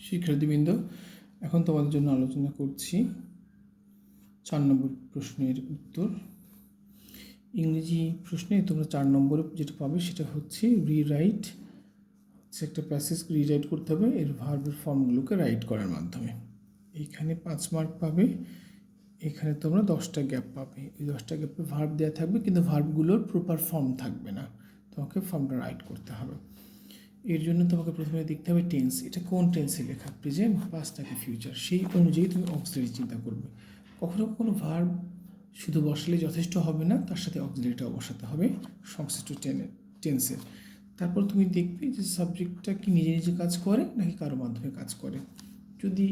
শিক্ষার্থীবৃন্দ, এখন তোমাদের জন্য আলোচনা করছি 4 নম্বর প্রশ্নের উত্তর। ইংরেজি প্রশ্নে তোমরা 4 নম্বরে যেটা পাবে সেটা হচ্ছে রিরাইট। হচ্ছে একটা প্যাসেজ রিরাইট করতে হবে এর ভার্বের ফর্মগুলোকে রাইট করার মাধ্যমে। এইখানে 5 মার্ক পাবে, এখানে তোমরা 10টা গ্যাপ পাবে। এই 10টা গ্যাপে ভার্ব দেওয়া থাকবে, কিন্তু ভার্বগুলোর প্রপার ফর্ম থাকবে না, তোমাকে ফর্মটা রাইট করতে হবে। এর জন্য তোমাকে প্রথমে দেখতে হবে টেন্স, এটা কোন টেন্সে লেখা, প্রেজেন্ট, পাস্ট নাকি ফিউচার, সেই অনুযায়ী তুমি অক্সিলারি চিন্তা করবে। কখনো কখনো ভার্ব শুধু বসালে যথেষ্ট হবে না, তার সাথে অক্সিলারিটাও বসাতে হবে সংশ্লিষ্ট টেন্সের। তারপর তুমি দেখবে যে সাবজেক্টটা কি নিজে নিজে কাজ করে নাকি কারো মাধ্যমে কাজ করে। যদি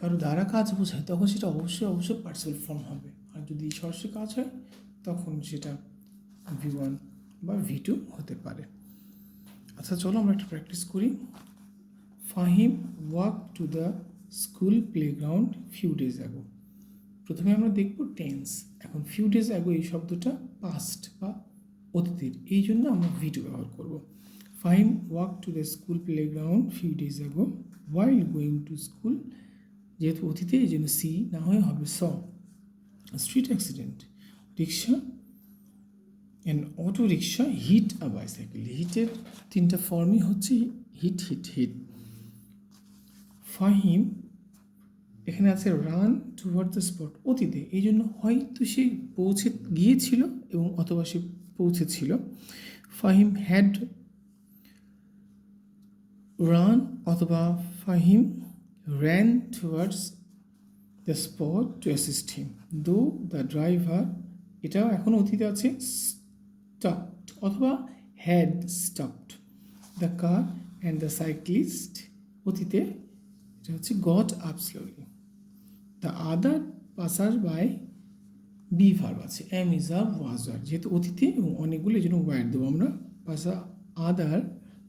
কারো দ্বারা কাজ বোঝায় তখন সেটা অবশ্যই পার্টিসিপল ফর্ম হবে, আর যদি সরাসরি কাজ হয় তখন সেটা V1 বা V2 হতে পারে। আচ্ছা, চলো আমরা একটা প্র্যাকটিস করি। Fahim walk to the school playground few days ago. প্রথমে আমরা দেখব টেন্স। এখন ফিউ ডেজ অ্যাগো এই শব্দটা পাস্ট বা অতীতের, এই জন্য আমরা V2 ব্যবহার করব। Fahim walk to the school playground few days ago while going to school, যেহেতু অতীতে এই জন্য সি না হয়ে হবে স। Street accident, rickshaw an auto rickshaw hit a bicycle. হিটের 3টা ফর্মই হচ্ছে হিট। ফাহিম এখানে আছে রান টুয়ার্ড দ্য স্পট, অতীতে, এই জন্য হয়তো সে পৌঁছে গিয়েছিল এবং অথবা সে পৌঁছেছিল। ফাহিম হ্যাড রান অথবা Fahim ran towards the spot to assist him, though the driver, এটাও এখন অতীতে আছে, stopped অথবা had stopped the car and the cyclist, অতীতে এটা হচ্ছে got up slowly. The other passer-by, be verb আছে, am, is, are, was, are, যেহেতু অতীতে এবং অনেকগুলো এই জন্য ওয়ার দেবো আমরা।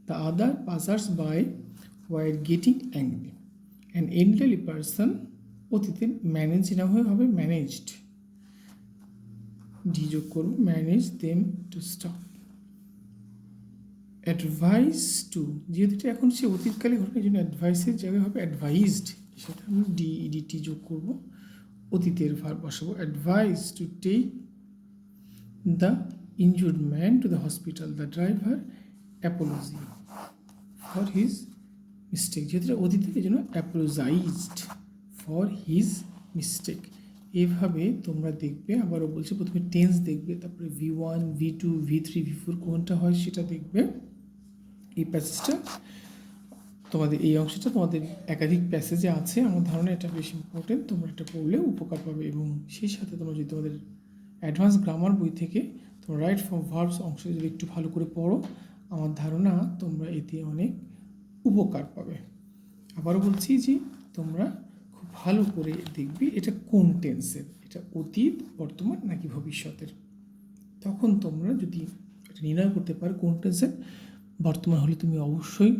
the other passers-by were getting angry. An elderly person, অতীতে ম্যানেজ না হয়ে হবে ম্যানেজড, ডি যোগ করব, manage them to stop. Advise to, যেহেতু এটা এখন সে অতীতকালে ঘটনা, এই জন্য অ্যাডভাইসের জায়গায় হবে অ্যাডভাইসড, সেটা আমি ডিইডিটি যোগ করব, অতীতের ভার্ব বসাবো। Advise to take the injured man to the hospital, the driver apology for his mistake, যেহেতু অতীতে এই জন্য অ্যাপোলোজাইজড ফর হিজ মিস্টেক। এভাবে তোমরা দেখবে, আবারও বলছি, প্রথমে টেন্স দেখবে, তারপরে V1, V2, V3, V4 কোনটা হয় সেটা দেখবে। এই প্যাসেজটা তোমাদের, এই অংশটা তোমাদের একাধিক প্যাসেজে আছে, আমার ধারণা এটা বেশি ইম্পর্টেন্ট, তোমরা এটা পড়লে উপকার পাবে। এবং সেই সাথে তোমরা যদি তোমাদের অ্যাডভান্স গ্রামার বই থেকে তোমরা রাইট ফ্রম ভার্বস অংশটা যদি একটু ভালো করে পড়ো, আমার ধারণা তোমরা এতে অনেক উপকার পাবে। আবারও বলছি যে তোমরা খুব ভালো করে দেখবে এটা কোন টেন্সের, এটা অতীত, বর্তমান নাকি ভবিষ্যতের। তখন তোমরা যদি এটা নির্ণয় করতে পারো কোন টেন্সের, বর্তমান হলে তুমি অবশ্যই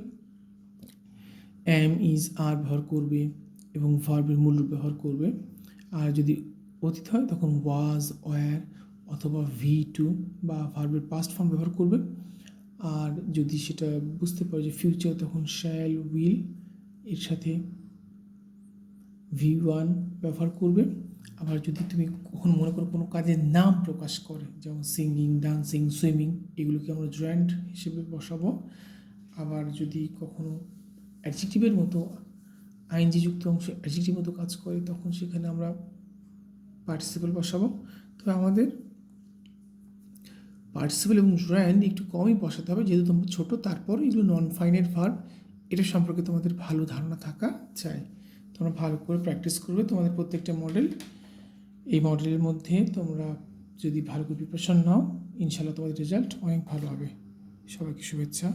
am, is, are ব্যবহার করবে এবং ভার্বের মূল রূপ ব্যবহার করবে। আর যদি অতীত হয় তখন was, were অথবা V2 বা ভার্বের পাস্ট ফর্ম ব্যবহার করবে। আর যদি সেটা বুঝতে পারো যে ফিউচার, তখন শ্যাল, উইল এর সাথে V1 ব্যবহার করবে। আবার যদি তুমি কখনো মনে করো কোনো কাজের নাম প্রকাশ করে, যেমন সিঙ্গিং, ডান্সিং, সুইমিং, এগুলোকে আমরা জয়েন্ট হিসেবে বসাবো। আবার যদি কখনো অ্যাডজেক্টিভের মতো আইএনজি যুক্ত অংশ অ্যাডজেক্টিভ মতো কাজ করে, তখন সেখানে আমরা পার্টিসিপল বসাবো। তবে আমাদের পার্টিসিপল এবং জয়েন্ট একটু কমই বসাতে হবে, যেহেতু তোমরা ছোটো। তারপর এগুলো নন ফাইনাইট ভার্ব, এটা সম্পর্কে তোমাদের ভালো ধারণা থাকা চাই। তোমরা ভালো করে প্র্যাকটিস করবে তোমাদের প্রত্যেকটা মডেল। এই মডেলের মধ্যে তোমরা যদি ভালো করে প্রিপারেশন নাও, ইনশাআল্লাহ তোমাদের রেজাল্ট অনেক ভালো হবে। সবাইকে শুভেচ্ছা।